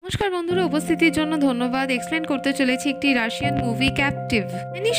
নমস্কার বন্ধুরা, উপস্থিতির জন্য ধন্যবাদ। এক্সপ্লেন করতে চলেছি একটি রাশিয়ান মুভি ক্যাপটিভ।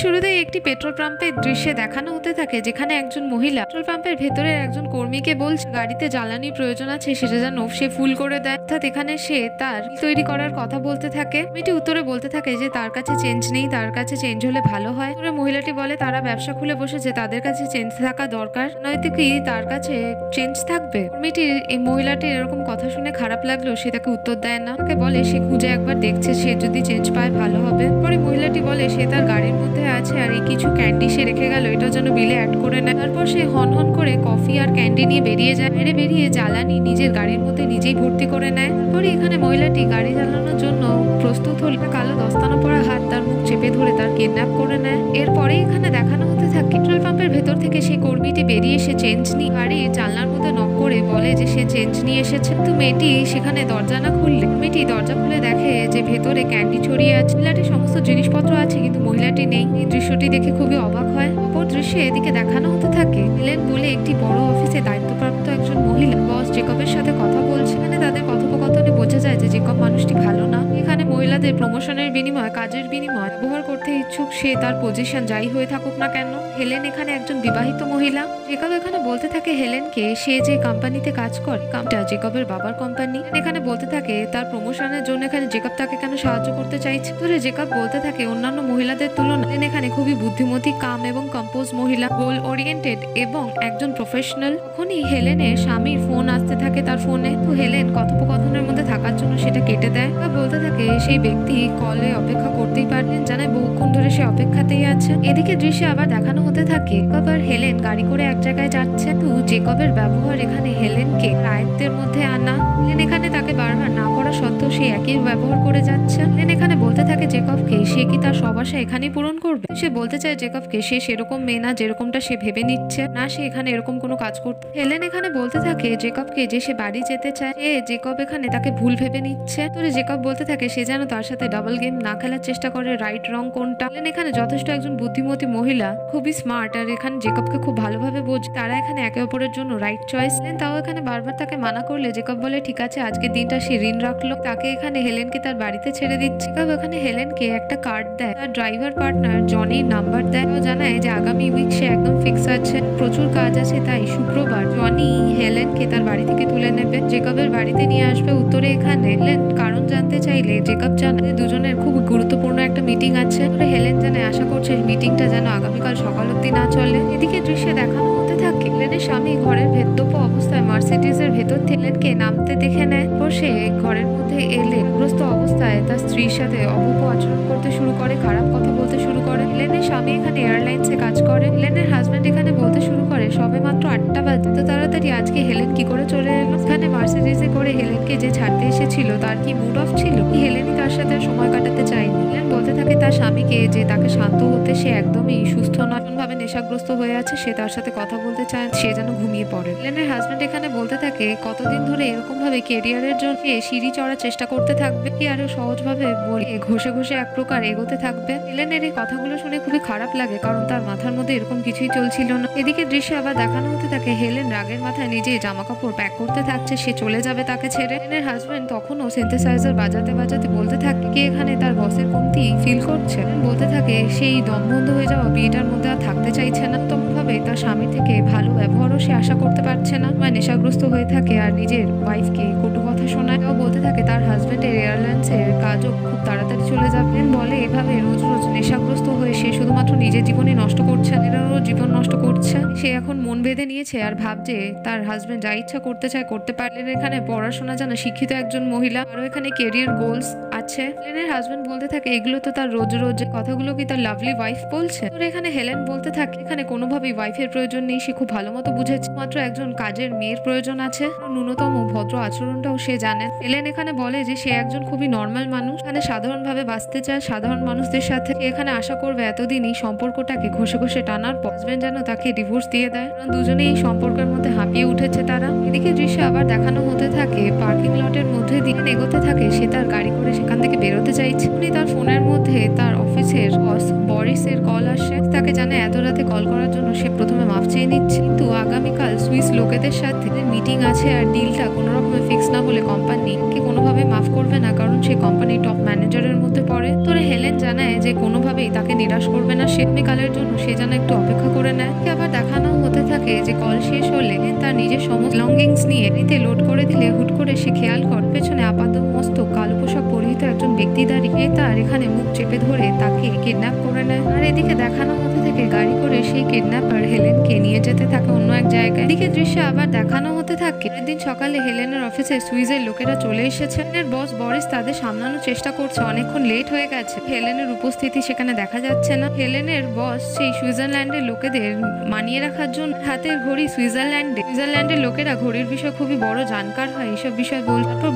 শুরুতেই একটি পেট্রোল পাম্পের দৃশ্যে দেখানো হতে থাকে, যেখানে একজন মহিলা পেট্রোল পাম্পের ভেতরে একজন কর্মীকে বলছে গাড়িতে জ্বালানির প্রয়োজন আছে, সেটা যেন সে ফুল করে দেয়। অর্থাৎ এখানে সে তার তৈরি করার কথা বলতে থাকে। মেয়েটি উত্তরে বলতে থাকে যে তার কাছে চেঞ্জ নেই, তার কাছে চেঞ্জ হলে ভালো হয়। মহিলাটি বলে তারা ব্যবসা খুলে বসেছে, তাদের কাছে চেঞ্জ থাকা দরকার, নয়তো কি তার কাছে চেঞ্জ থাকবে। মেয়েটির এই মহিলাটির এরকম কথা শুনে খারাপ লাগলেও সে তাকে উত্তর দেয় না। বলে সে খুঁজে একবার দেখছে, সে যদি চেঞ্জ পায় ভালো হবে। পরে মহিলাটি বলে সে তার গাড়ির মধ্যে আছে আর এই কিছু ক্যান্ডি সে রেখে গেল, এটা যেন বিলে অ্যাড করে নেয়। তারপর সে হন হন করে কফি আর ক্যান্ডি নিয়ে বেরিয়ে যায়। বেরিয়ে জ্বালানি নিজের গাড়ির মধ্যে নিজেই ভর্তি করে নেয়। পরে এখানে মহিলাটি গাড়ি চালানোর জন্য প্রস্তুত হল। কালো দস্তানা পরা হাত তার মুখ চেপে ধরে তার কিডন্যাপ করে নেয়। এরপরে এখানে দেখানো হতে থাকে পেট্রোল পাম্পের ভেতর থেকে সেই কর্মীটি বেরিয়ে এসে চেঞ্জ নিয়ে গাড়ির জানলার মধ্যে নক করে বলে যে সে চেঞ্জ নিয়ে এসেছে। তো মেয়েটি সেখানে দরজা না খুললে মেয়েটি দরজা খুলে দেখে যে ভেতরে ক্যান্ডি ছড়িয়ে আছে। মহিলাটির সমস্ত জিনিসপত্র আছে কিন্তু মহিলাটি নেই। এই দৃশ্যটি দেখে খুবই অবাক হয়। অপর দৃশ্যে এদিকে দেখানো হতে থাকে হেলেন বলে একটি বড় অফিসে দায়িত্বপ্রাপ্ত একজন মহিলা বস জেকবের সাথে কথা বলছে। এখানে তাদের কথোপকথনে বোঝা যায় যে জেকব মানুষটি ভালো না। এখানে মহিলাদের প্রমোশনের বিনিময়ে কাজের বিনিময় ব্যবহার করতে ইচ্ছুক, সে তার পজিশন যাই হয়ে থাকুক না কেন। হেলেন এখানে একজন বিবাহিত মহিলা। জেকব এখানে বলতে থাকে হেলেনকে সে যে কোম্পানিতে কাজ করে কামটা জেকবের বাবার কোম্পানি। এখানে বলতে থাকে তার প্রমোশনের জন্য এখানে জেকব তাকে কেন সাহায্য করতে চাইছে। ধরে জেকব বলতে থাকে অন্যান্য মহিলাদের তুলনায় এখানে খুবই বুদ্ধিমতী, কাম এবং কম্পোজ মহিলা, গোল ওরিয়েন্টেড এবং একজন প্রফেশনাল। তখনই হেলেনের স্বামীর ফোন আসতে থাকে তার ফোনে। তো হেলেন কথোপকথনের মধ্যে থাকার জন্য সেটা কেটে দেয়। বলতে থাকে সেই ব্যক্তি কলে অপেক্ষা করতেই পারলেন, জানায় বহুক্ষণ ধরে সে অপেক্ষাতেই আছে। এদিকে দৃশ্যে আবার দেখানো হতে থাকে জেকব আর হেলেন গাড়ি করে এক জায়গায় যাচ্ছে। তো জেকবের ব্যবহার এখানে হেলেনকে আয়ত্তের মধ্যে আনা। হেলেন এখানে তাকে বারবার না করা সত্ত্বেও সে একই ব্যবহার করে যাচ্ছে। হেলেন এখানে বলতে থাকে জেকবকে সে কি তার সব আশা এখানেই পূরণ করবে। সে বলতে চায় জেকবকে সে সেরকম মেয়ে না যেরকমটা সে ভেবে নিচ্ছে না, সে এখানে এরকম কোনো কাজ করতে। হেলেন এখানে বলতে থাকে জেকবকে যে সে বাড়ি যেতে চায়, জেকব এখানে তাকে ভুল ভেবে নিচ্ছে। তো জেকব বলতে থাকে সে যেন তার সাথে ডাবল গেম না খেলার চেষ্টা করে, রাইট রং কোনটা। হেলেন এখানে যথেষ্ট একজন বুদ্ধিমতী মহিলা, খুবই স্মার্ট, আর এখানে জেকবকে খুব ভালোভাবে বোঝে। তারা এখানে একে অপরের জন্য রাইট চয়েস। তাও এখানে বারবার তাকে মানা করলে জেকব বলে ঠিক আছে, আজকের দিনটা সে ঋণ রাখলো। তাকে এখানে হেলেনকে তার বাড়িতে ছেড়ে দিচ্ছে। জেকব এখানে হেলেনকে একটা কার্ড দেয়, তার ড্রাইভার পার্টনার জনির নাম্বার দেয়। ও জানায় যে আগামী উইক সে একদম ফিক্স আছে, প্রচুর কাজ আছে, তাই শুক্রবার জনি হেলেনকে তার বাড়ি থেকে তুলে নেবে, জেকবের বাড়িতে নিয়ে আসবে। উত্তরে এখানে হেলেন কারণ জানতে চাইলে জেকব জানায় দুজনের খুব গুরুত্বপূর্ণ একটা মিটিং আছে। হেলেন জানায় আশা করছে মিটিংটা যেন আগামীকাল সকাল অব্দি না চলে। এদিকে দৃশ্যে দেখানো হতে থাকে হেলেনের স্বামী ঘরের ভেদ্যপ অবস্থায় মার্সিডিজের ভেতর হেলেনকে নামতে দেখে নেয়। তো সে ঘরের মধ্যে এলে গ্রস্ত অবস্থায় তার স্ত্রীর সাথে অভব্য আচরণ করতে শুরু করে, খারাপ কথা বলতে শুরু করে। হেলেনের স্বামী এখানে এয়ারলাইন্সে কাজ করে। হেলেনের হাজব্যান্ড এখানে বলতে শুরু করে সবে মাত্র 8টা বাজে, তো তাড়াতাড়ি আজকে হেলেন কি করে চলে এলো। এখানে মার্সিডিজে করে হেলেনকে যে ছাড়তে এসেছিল তার কি মুড অফ ছিল, হেলেনই তার সাথে সময় কাটাতে চায়নি। হেলেন বলতে থাকে তার স্বামীকে যে তাকে শান্ত হতে, সে একদমই সুস্থ নয়, ভাবে নেশাগ্রস্ত হয়ে আছে, সে তার সাথে কথা বলতে চায়, সে যেন ঘুমিয়ে পড়ে। হেলেনের হাজব্যান্ড এখানে বলতে থাকে কতদিন ধরে এরকম ভাবে ক্যারিয়ারের জন্য সিঁড়ি চড়ার চেষ্টা করতে থাকবে, কি আরো সহজ ভাবে বলে ঘষে ঘষে এক প্রকার এগোতে থাকবে। হেলেনের এই কথাগুলো শুনে খুবই খারাপ লাগে, কারণ তার মাথার মধ্যে এরকম কিছুই চলছিল না। এদিকে দৃশ্যে আবার দেখানো হতে থাকে হেলেন রাগের মাথায় নিজে জামা কাপড় প্যাক করতে থাকছে, সে চলে যাবে তাকে ছেড়ে। হেলেনের হাজব্যান্ড তখনও সিনথেসাইজার বাজাতে বাজাতে বলতে থাকে কি এখানে তার বসের কমতি ফিল করছে। বলতে থাকে সেই দম বন্ধ হয়ে যাওয়া বিয়েটার মধ্যে আর থাকতে চাইছে না। তেমন ভাবে তার স্বামী থেকে ভালো ব্যবহারও সে আশা করতে পারছে না। নেশাগ্রস্ত হয়ে থাকে আর নিজের ওয়াইফকে কটু কথা শোনায়। ও বলতে থাকে তার হাজবেন্ডের এয়ারলাইন্সের কাজও খুব তাড়াতাড়ি চলে যাবে। বলে এভাবে রোজ রোজ নেশাগ্রস্ত হয়ে সে শুধুমাত্র নিজের জীবনে নষ্ট করছে, এরাও জীবন নষ্ট করছে। সে এখন মন বেঁধে নিয়েছে আর ভাবছে তার হাজবেন্ড যা ইচ্ছা করতে চায় করতে পারলেন। এখানে পড়াশোনা জানা শিক্ষিত একজন মহিলা, আরো এখানে কেরিয়ার গোলস আছে। হেলেনের হাজবেন্ড বলতে থাকে এগুলো তো তার রোজ রোজ কথাগুলো কি তার লাভলি ওয়াইফ বলছে। তো এখানে হেলেন বলতে থাকে এখানে কোনোভাবেই ওয়াইফের প্রয়োজন নেই, সে খুব ভালো মতো বুঝেছে, মাত্র একজন কাজের মেয়ের প্রয়োজন আছে, ন্যূনতম ভদ্র আচরণটাও সে জানে। হেলেন এখানে বলে যে সে একজন খুবই নর্মাল মানুষ, এখানে সাধারণভাবে বাঁচতে চায়, সাধারণ মানুষদের সাথে এখানে আশা করবে এতদিন এই সম্পর্কটাকে ঘষে ঘষে টানার পর হাজবেন্ড যেন তাকে ডিভোর্স দিয়ে দেয়, কারণ দুজনেই এই সম্পর্কের মধ্যে হাঁপিয়ে উঠেছে তারা। এদিকে দৃশ্যে আবার দেখানো হতে থাকে পার্কিং লটের মধ্যে দিয়ে এগোতে থাকে, সে তার গাড়ি করে সেখান সেখান থেকে বেরোতে চাইছে। উনি তার ফোনের মধ্যে তার অফিসের বস বরিসের কল আসে। তাকে জানে এত রাতে কল করার জন্য সে প্রথমে মাফ চেয়ে নিচ্ছে, কিন্তু আগামীকাল সুইস লোকেদের সাথে মিটিং আছে আর ডিলটা কোনো রকমে ফিক্স না হলে কোম্পানিকে কোনোভাবে মাফ করবে না, কারণ সে কোম্পানির টপ ম্যানেজারের মধ্যে পড়ে। তোরে হেলেন জানায় যে কোনোভাবেই তাকে নিরাশ করবে না সে, আগামীকালের জন্য সে যেন একটু অপেক্ষা করে নেয়। আবার দেখানো হতে থাকে যে কল শেষ হলে তার নিজের সমস্ত লঙ্গিংস নিয়ে এতে লোড করে দিলে হুট করে সে খেয়াল করে পেছনে আপাত মস্তক কালো পোশাক পরিহিত একজন ব্যক্তি দাঁড়িয়ে তার এখানে মুখ চেপে ধরে তাকে কিডন্যাপ করে নেয়। আর এদিকে দেখানো হতে থাকে গাড়ি করে সেই কিডন্যাপার হেলেনকে নিয়ে যেতে থাকে অন্য এক জায়গায়। এদিকে দৃশ্যে আবার দেখানো হতে থাকে পরের দিন সকালে হেলেনের অফিসে সুইজের লোকেরা চলে এসেছে। হেলেনের বস বরিস তাদের সামলানোর চেষ্টা করছে, অনেকক্ষণ লেট হয়ে গেছে, হেলেনের উপস্থিতি সেখানে দেখা যাচ্ছে না। হেলেনের বস সেই সুইজারল্যান্ডের লোকেদের মানিয়ে রাখার জন্য হাতের ঘড়ি সুইজারল্যান্ডের লোকেরা ঘড়ির বিষয় খুবই বড় জানকার হয়, এইসব বিষয়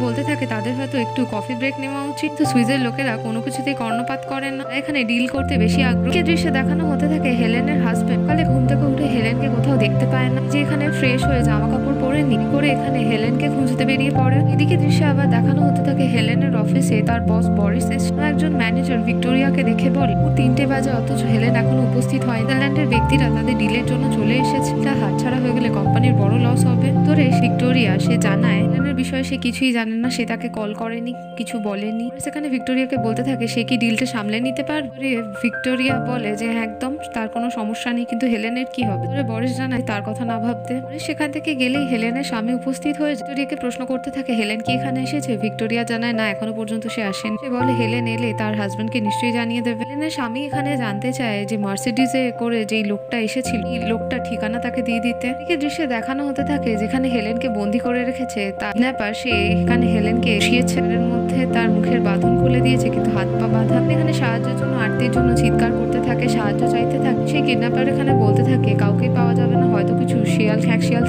বলতে থাকে তাদের হয়তো একটু কফি ব্রেক নেওয়া উচিত। তো সুইজের লোকেরা কোনো কিছুতেই কর্ণপাত করেন না, এখানে ডিল করতে বেশি আগ্রহী। দৃশ্যে দেখানো হতে থাকে হেলেনের হাজবেন্ড সকালে ঘুম থেকে উঠে হেলেনকে কোথাও দেখতে পায় না, যে এখানে ফ্রেশ হয়ে জামা কাপড় পরে নি করে এখানে হেলেনকে খুঁজতে বেরিয়ে পড়ে। এদিকে দৃশ্যে আবার দেখানো হতে থাকে হেলেনের অফিসে তার বস বরিস একজন ম্যানেজার ভিক্টোরিয়াকে দেখে বলে 3টে বাজে অথচ হেলেন এখনো উপস্থিত হয়। নেদারল্যান্ডের ব্যক্তিরা তাদের ডিলের জন্য চলে এসেছে, তা হাতছাড়া হয়ে গেলে কোম্পানির বড় লস হবে। তোরে ভিক্টোরিয়া সে জানায় হেলেনের বিষয়ে সে কিছুই জানে না, সে তাকে কল করেনি, কিছু বলেনি। সেখানে ভিক্টোরিয়াকে বলতে থাকে সে কি ডিলটা সামলে নিতে পারবে। ভিক্টোরিয়া বলে যে হ্যাঁ একদম তার কোনো সমস্যা নেই, কিন্তু হেলেনের কি হবে। তোরে বরিস জানায় তার কথা না ভাবতে। সেখান থেকে গেলেই হেলেনের স্বামী উপস্থিত হয়ে ভিক্টোরিয়াকে প্রশ্ন করতে থাকে হেলেন কি এখানে এসেছে। ভিক্টোরিয়া জানায় না এখনো পর্যন্ত সে আসেনি। সে বলে হেলেন এলে তার হাজবেন্ডকে নিশ্চয়ই জানিয়ে দেবে। হেলেনের স্বামী এখানে জানতে চায় যে মার্সিডিজে করে যেই লোকটা এসেছিল এই লোকটা ঠিকানা তাকে দিয়ে দিতে। এদিকে দৃশ্যে দেখানো হতে থাকে যেখানে হেলেনকে বন্দি করে রেখেছে তার কিডন্যাপার সে এখানে হেলেনকে এসিয়েছে, এর মধ্যে তার মুখের বাঁধন খুলে দিয়েছে কিন্তু হাত পা বাঁধা। এখানে সাহায্যের জন্য আরতির জন্য চিৎকার করতে থাকে, সাহায্য চাইতে থাকে। সেই কিডন্যাপার এখানে বলতে থাকে কাউকে পাওয়া যাবে না, হয়তো কিছু শিয়াল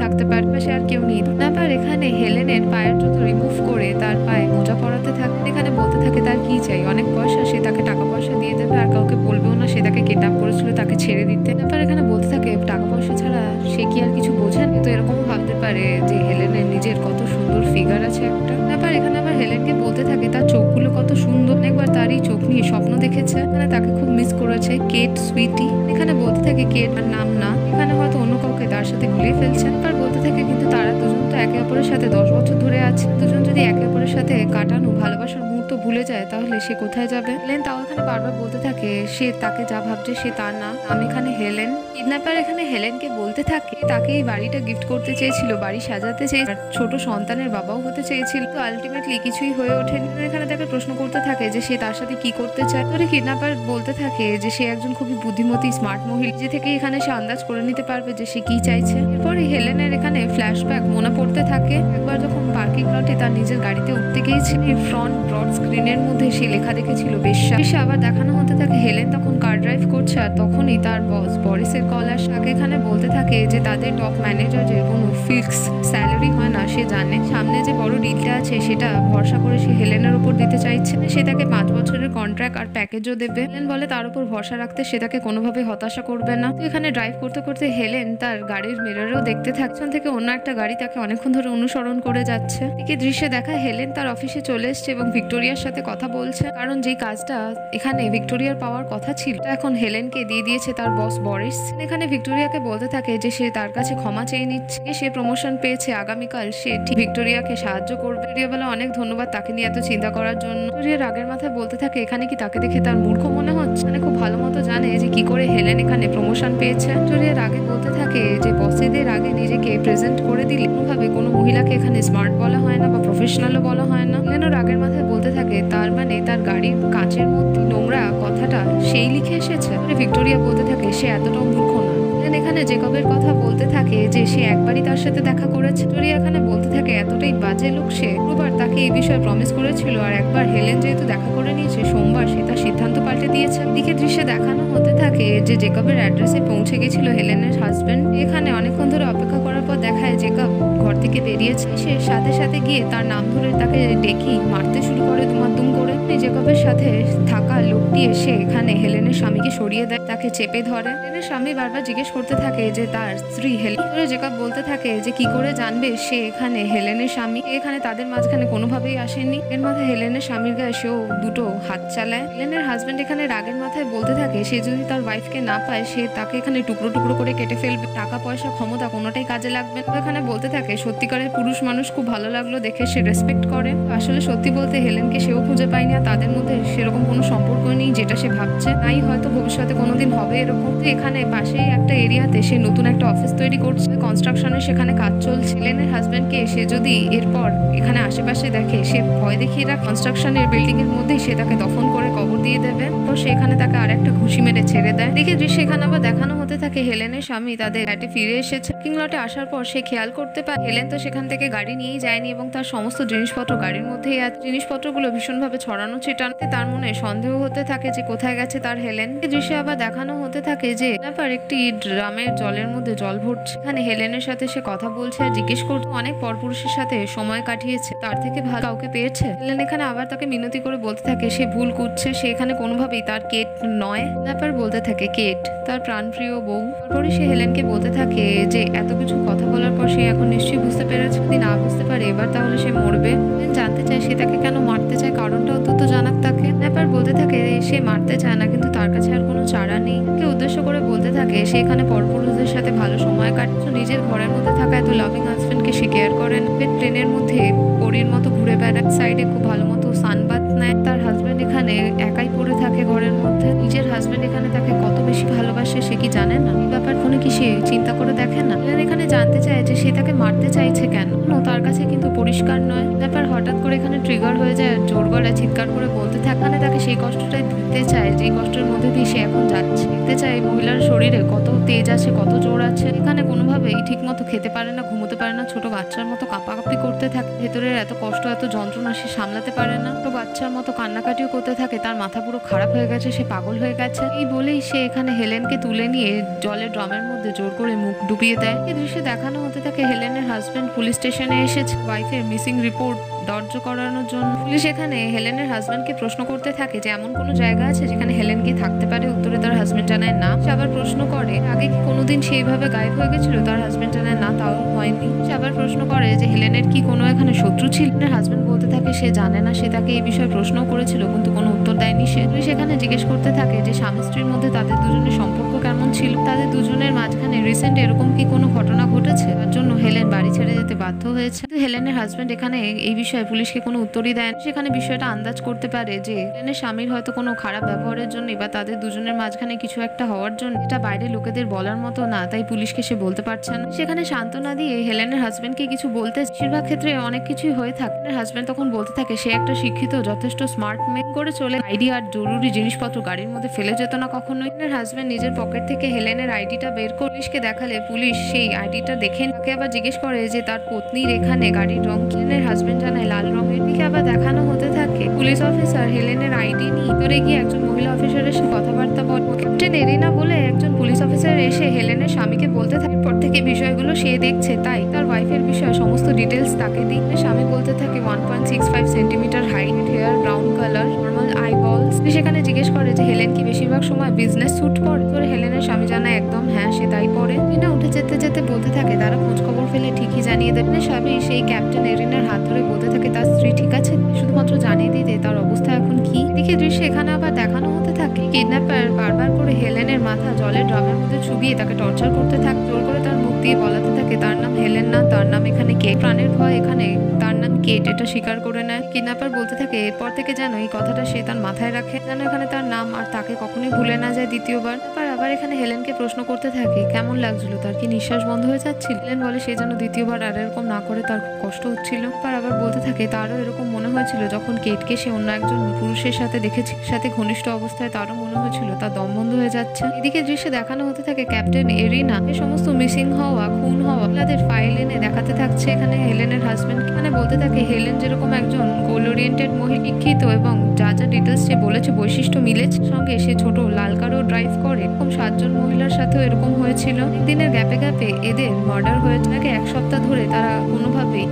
থাকতে পারে, সে আর কেউ নেই। কিডন্যাপার এখানে হেলেনের পায়ের জুতো রিমুভ করে তার পায়ে মোজা পরাতে থাকে। এখানে বলতে থাকে তার কি চাই, অনেক পয়সা, সে তাকে টাকা পয়সা দিয়ে দেবে আর কাউকে বলবেও না সে তাকে কিডন্যাপ করেছিল, তাকে ছেড়ে দিতে। তারপর এখানে বলতে থাকে টাকা পয়সা ছাড়া সে কি আর কিছু বোঝেন, তো এরকম ভাবতে পারে যে হেলেনের নিজের কত সুন্দর ফিগার আছে একটা। তারপর এখানে আবার হেলেনকে বলতে থাকে তার চোখগুলো কত সুন্দর, একবার তারই চোখ নিয়ে স্বপ্ন দেখেছে, এখানে তাকে খুব মিস করেছে কেট সুইটি। এখানে বলতে থাকে কেট আর নাম না, এখানে হয়তো অন্য কাউকে তার সাথে গুলিয়ে ফেলছে। তারপর বলতে থাকে কিন্তু তারা দুজন তো একে অপরের সাথে 10 বছর ধরে আছে, দুজন যদি একে অপরের সাথে কাটানো ভালোবাসার মুহূর্ত ভুলে যায় তাহলে সে কোথায় যাবে। হেলেন তাও এখানে বারবার বলতে থাকে সে তাকে যা ভাবছে সে তার না, আমি এখানে হেলেন। কিডন্যাপার এখানে হেলেনকে বলতে থাকে তাকে এই বাড়িটা গিফট করতে চেয়েছিল, বাড়ি সাজাতে চেয়েছিল, ছোট সন্তানের বাবাও হতে চেয়েছিল, তো আলটিমেটলি কিছুই হয়ে ওঠেনি। এখানে তাকে প্রশ্ন করতে থাকে যে সে তার সাথে কি করতে চায়। তোরে কিডন্যাপার বলতে থাকে যে সে একজন খুবই বুদ্ধিমতী স্মার্ট মহিলা, যে থেকে এখানে সে আন্দাজ করে নিতে পারবে যে সে কি চাইছে। এরপরে হেলেনের এখানে ফ্ল্যাশব্যাক মনে পড়তে থাকে একবার যখন পার্কিং লটে তার নিজের গাড়িতে উঠতে গিয়েছিল, ফ্রন্ট ব্রড স্ক্রিনের মধ্যে সে লেখা দেখেছিল বেশ্যা। সে আবার দেখানো হতে থাকে হেলেন তখন কার ড্রাইভ করছে আর তখনই তার বস বরিসের কল আসে। তাকে এখানে বলতে থাকে যে তাদের টপ ম্যানেজারের কোনো ফিক্স স্যালারি হয় না, সে জানে সামনে যে বড় ডিলটা আছে সেটা ভরসা করে সে হেলেনের উপর দিতে চাইছে। সে তাকে 5 বছরের কন্ট্রাক্ট আর প্যাকেজও দেবে। হেলেন বলে তার উপর ভরসা রাখতে, সে তাকে কোনোভাবে হতাশা করবে না। এখানে ড্রাইভ করতে করতে হেলেন তার গাড়ির মিররেও দেখতে থাকছেন থেকে অন্য একটা গাড়ি তাকে অনেকক্ষণ ধরে অনুসরণ করে যাচ্ছে। এদিকে দৃশ্যে দেখা হেলেন তার অফিসে চলে এসছে এবং ভিক্টোরিয়ার সাথে কথা বলছে, কারণ যেই কাজটা এখানে ভিক্টোরিয়ার পাওয়ার কথা ছিল এখন হেলেনকে দিয়ে দিয়েছে তার বস বরিস। এখানে ভিক্টোরিয়াকে বলতে থাকে যে সে তার কাছে ক্ষমা চেয়ে নিচ্ছে, সে প্রমোশন পেয়েছে, আগামীকাল সে ভিক্টোরিয়াকে সাহায্য করবে। ভিক্টোরিয়া বলে অনেক ধন্যবাদ তাকে নিয়ে এত চিন্তা করার জন্য। ভিক্টোরিয়ার আগের মাথায় বলতে থাকে এখানে কি তাকে দেখে তার মূর্খ মনে হচ্ছে, মানে খুব ভালো মতো জানে যে কি করে হেলেন এখানে প্রমোশন পেয়েছে। ভিক্টোরিয়ার আগে বলতে থাকে যে বসেদের আগে নিজেকে প্রেজেন্ট করে দিলে কোনোভাবে কোনো মহিলাকে এখানে স্মার্ট বলা হয় না বা প্রফেশনালও বলা হয় না। হেলেন আগের মাথায় বলতে থাকে তার মানে তার গাড়ির কাঁচের মধ্যে নোংরা কথাটা সেই লিখে এসেছে। ভিক্টোরিয়া বলতে থাকে সে এতটাও মূর্খ না। এখানে জেকবের কথা বলতে থাকে যে সে একবারই তার সাথে দেখা করেছে। ভিক্টোরিয়া এখানে বলতে থাকে এতটাই বাজে লোক সে প্রবার তাকে এই বিষয়ে প্রমিস করেছিল, আর একবার হেলেন যেহেতু দেখা করে নিয়েছে সোমবার সে তার সিদ্ধান্ত পাল্টে দিয়েছে। দিকে দৃশ্যে দেখানো হতে থাকে যে জেকবের অ্যাড্রেসে পৌঁছে গেছিল হেলেনের হাজবেন্ড। এখানে অনেকক্ষণ ধরে অপেক্ষা করার পর দেখায় জেকব ঘর থেকে বেরিয়েছে। সে সাথে সাথে গিয়ে তার নাম ধরে তাকে ডেকে মারতে শুরু করে দুমাদুম করে। জেকবের সাথে থাকা লোকটি এসে এখানে হেলেনের স্বামীকে সরিয়ে দেয়, তাকে চেপে ধরে। হেলেনের স্বামী বারবার জিজ্ঞেস করতে থাকে যে তার স্ত্রী হেলেন। জেকব বলতে থাকে যে কি করে জানবে সে এখানে হেলেনের স্বামী, এখানে তাদের মাঝখানে কোনোভাবেই আসেনি। এর মাথায় হেলেনের স্বামীর গায়ে সেও দুটো হাত চালায়। হেলেনের হাজবেন্ড এখানে রাগের মাথায় বলতে থাকে সে যদি তার ওয়াইফকে না পায় সে তাকে এখানে টুকরো টুকরো করে কেটে ফেলবে, টাকা পয়সা ক্ষমতা কোনোটাই কাজে লাগবে। এখানে বলতে থাকে সত্যিকারের পুরুষ মানুষ খুব ভালো লাগলো দেখে, সে রেসপেক্ট করে। আসলে সত্যি বলতে হেলেনকে সেও খুঁজে পায়নি, আর তাদের মধ্যে সেরকম কোনো সম্পর্ক নেই যেটা সে ভাবছে, নাই হয়তো ভবিষ্যতে কোনোদিন হবে এরকম। এখানে পাশেই একটা এরিয়াতে সে নতুন একটা অফিস তৈরি করছে, কনস্ট্রাকশনের সেখানে কাজ চলছে। হেলেনের হাজবেন্ডকে সে যদি এরপর এখানে আশেপাশে দেখে সে ভয় দেখিয়ে কনস্ট্রাকশনের বিল্ডিং এর মধ্যেই সে তাকে দফন করে কবর দিয়ে দেবে। তো সেখানে তাকে আর একটা ঘুষি মেরে ছেড়ে দেয়। দেখে দৃশ্য এখানে আবার দেখানো হতে থাকে হেলেনের স্বামী তাদের ফ্ল্যাটে ফিরে এসেছে। পার্কিং লটে আসার পর সে খেয়াল করতে পারে হেলেন তো সেখান থেকে গাড়ি নিয়েই যায়নি এবং তার সমস্ত জিনিসপত্র গাড়ির মধ্যেই আছে। জিনিসপত্রগুলো ভীষণভাবে ছড়ানো ছিটানোতে তার মনে সন্দেহ হতে থাকে যে কোথায় গেছে তার হেলেন। দৃশ্যে আবার দেখানো হতে থাকে যে ব্যাপার একটি ড্রামের জলের মধ্যে জল ভরছে। এখানে হেলেনের সাথে সে কথা বলছে আর জিজ্ঞেস করছে অনেক পরপুরুষের সাথে সময় কাটিয়েছে, তার থেকে ভালো কাউকে পেয়েছে। হেলেন এখানে আবার তাকে মিনতি করে বলতে থাকে সে ভুল করছে, সে এখানে কোনোভাবেই তার কেট নয়। ব্যাপার বলতে থাকে কেট তার প্রাণপ্রিয় বউ। তারপরে সে হেলেনকে বলতে থাকে যে এত কিছু কথা বলার পর সে এখন নিশ্চয়ই বুঝতে পেরেছে, যদি না বুঝতে পারে এবার তাহলে সে মরবে। হেলেন জানতে চায় সে তাকে কেন মারতে চায়, কারণটা অন্তত জানাক তাকে। ব্যাপার বলতে থাকে সে মারতে চায় না কিন্তু তার কাছে আর কোনো চারা নেই। কে উদ্দেশ্য করে বলতে থাকে সে এখানে পরপুরুষদের সাথে ভালো সময় কাটছে, নিজের ঘরের মধ্যে থাকা এত লাভিং হাজবেন্ডকে সে কেয়ার করেন। প্লেনের মধ্যে পরীর মতো ঘুরে বেড়ায়, সাইডে খুব ভালো মতো সানবাথ নেয়। তার হাজবেন্ড এখানে একাই পড়ে থাকে ঘরের মধ্যে। নিজের হাজবেন্ড এখানে তাকে কত বেশি ভালোবাসে সে কি জানে না? এই ব্যাপার কোনো কি সে চিন্তা করে দেখে না? এখানে জানতে চায় যে সে তাকে মারতে চাইছে কেন, তার কাছে কিন্তু পরিষ্কার নয়। ব্যাপার হঠাৎ করে এখানে ট্রিগার হয়ে যায়, জোর গলায় চিৎকার করে বলতে থাকে তাকে সেই কষ্টটাই দিতে চায় যে কষ্টের মধ্যে দিয়ে সে এখন যাচ্ছে। দেখতে চায় মহিলার শরীরে কত তেজ আছে, কত জোর আছে। এখানে কোনোভাবেই ঠিক মতো খেতে পারে না, ঘুমোতে পারে না, ছোট বাচ্চার মতো কাঁপাকাঁপি করতে থাকে। ভেতরের এত কষ্ট এত যন্ত্রণা সে সামলাতে পারে না, ছোট বাচ্চার মতো কান্নাকাটিও করতে থাকে। তার মাথা পুরো খারাপ হয়ে গেছে, সে পাগল হয়ে গেছে। এই বলেই সে এখানে হেলেনকে তুলে নিয়ে জলের ড্রামের মধ্যে জোর করে মুখ ডুবিয়ে দেয়। এই দৃশ্যে দেখানো হতে থাকে হেলেনের হাজবেন্ড পুলিশ স্টেশনে এসেছে ওয়াইফের মিসিং রিপোর্ট দর্জ করানোর জন্য। পুলিশ এখানে হেলেনের হাজবেন্ডকে প্রশ্ন করতে থাকে যে এমন কোনো জায়গা আছে যেখানে হেলেন কি থাকতে পারে। উত্তরে তার হাজবেন্ড জানায় না। সে আবার প্রশ্ন করে আগে কি কোনোদিন সেইভাবে গায়েব হয়ে গেছিল। তার হাজবেন্ড জানায় না, তাও হয়নি। সে আবার প্রশ্ন করে যে হেলেনের কি কোনো এখানে শত্রু ছিল। হাজবেন্ড বলতে থাকে সে জানে না, সে তাকে এই বিষয়ে প্রশ্ন করেছিল কিন্তু কোনো উত্তর দেয়নি সে। সেখানে জিজ্ঞেস করতে থাকে যে স্বামী স্ত্রীর মধ্যে তাদের দুজনের সম্পর্ক কেমন ছিল, তাদের দুজনের মাঝখানে রিসেন্ট এরকম কি কোনো ঘটনা ঘটেছে তার জন্য হেলেন বাড়ি ছেড়ে যেতে বাধ্য হয়েছে। হেলেনের হাজবেন্ড এখানে এই বিষয়ে পুলিশকে কোনো উত্তরই দেয় না। সেখানে বিষয়টা আন্দাজ করতে পারে যে হেলেনের স্বামীর হয়তো কোনো খারাপ ব্যবহারের জন্য বা তাদের দুজনের মাঝখানে কিছু একটা হওয়ার জন্য এটা বাইরে লোকেদের বলার মতো না, তাই পুলিশকে সে বলতে পারছে না। সেখানে সান্ত্বনা দিয়ে হেলেনের হাজবেন্ডকে কিছু বলতে বেশিরভাগ ক্ষেত্রে অনেক কিছুই হয়ে থাকে। হাজবেন্ড তখন বলতে থাকে সে একটা শিক্ষিত যথেষ্ট স্মার্ট মেয়ে করে চলে আইডি আর জরুরি জিনিসপত্র গাড়ির মধ্যে ফেলে যেত না কখনোই। হাজবেন্ড নিজের পকেট থেকে হেলেনের আইডিটা বের করে পুলিশকে দেখালে পুলিশ সেই আইডিটা দেখে তাকে আবার জিজ্ঞেস করে যে তার পত্নীর এখানে গাড়ির রং কি। হেলেনের হাজবেন্ড জানায় লাল রঙের। দিকে আবার দেখানো হতে থাকে পুলিশ অফিসার হেলেনের আইডি নিয়ে ভিতরে গিয়ে একজন মহিলা অফিসারের সাথে কথাবার্তা বলে। ক্যাপ্টেন এরিনা বলে একজন পুলিশ অফিসার এসে হেলেনের স্বামীকে বলতে থাকে পর থেকে বিষয়গুলো সে দেখছে, তাই তার ওয়াইফের বিষয়ে সমস্ত ডিটেলস তাকে দিই। স্বামী বলতে থাকে 1.65 centimetre height, hair brown colour, normal eyeballs. সেখানে জিজ্ঞেস করে যে হেলেন কি বেশিরভাগ সময় বিজনেস স্যুট পরে। তোর হেলেনের স্বামী জানায় একদম হ্যাঁ সে তাই পরে। এরিনা উঠে যেতে যেতে বলতে থাকে তারা খোঁজ খবর ফেলে ঠিকই জানিয়ে দেবে। স্বামী সেই ক্যাপ্টেন এরিনার হাত ধরে বলতে থাকে তার স্ত্রী ঠিক আছে, শুধুমাত্র জানিয়ে দিতে তার অবস্থা এখন কি। এদিকে দৃশ্যে এখানে আবার দেখানো হতে থাকে কিডন্যাপার বারবার করে হেলেনের মাথা জলের ড্রামের মধ্যে চুবিয়ে তাকে টর্চার করতে থাকে। জোর করে তার মুখ দিয়ে বলাতে থাকে তার নাম হেলেন না, তার নাম এখানে কেট। প্রাণের ভয় এখানে তার নাম কেট এটা স্বীকার করে নেয়। কিডন্যাপার বলতে থাকে এরপর থেকে যেন এই কথাটা সে তার মাথায় রাখে, যেন এখানে তার নাম আর তাকে কখনোই ভুলে না যায় দ্বিতীয়বার। আবার এখানে হেলেনকে প্রশ্ন করতে থাকে কেমন লাগছিল, তার কি নিঃশ্বাস বন্ধ হয়ে যাচ্ছিল। হেলেন বলে সে যেন দ্বিতীয়বার আর এরকম না করে, তার খুব কষ্ট হচ্ছিল। আবার বলতে থাকে তারও এরকম মনে হয়েছিল যখন কেটকে সে অন্য একজন পুরুষের সাথে দেখেছে, সাথে ঘনিষ্ঠ অবস্থায় তারও মনে হয়েছিল তার দম বন্ধ হয়ে যাচ্ছে। এদিকে দৃশ্যে দেখানো হতে থাকে ক্যাপ্টেন এরিনা এই সমস্ত মিসিং হওয়া খুন হওয়া তাদের ফাইল এনে দেখাতে থাকছে এখানে হেলেনের হাজবেন্ড। এখানে বলতে থাকে হেলেন যেরকম একজন গোল ওরিয়েন্টেড মহিলা, শিক্ষিত এবং যা যা ডিটেলস সে বলেছে বৈশিষ্ট্য মিলেছে, সঙ্গে সে ছোট লাল কারও ড্রাইভ করে, এরকম 7 জন মহিলার সাথেও এরকম হয়েছিল। দিনের গ্যাপে গ্যাপে এদের মার্ডার হয়েছে। এক সপ্তাহ ধরে তারা কোনোভাবেই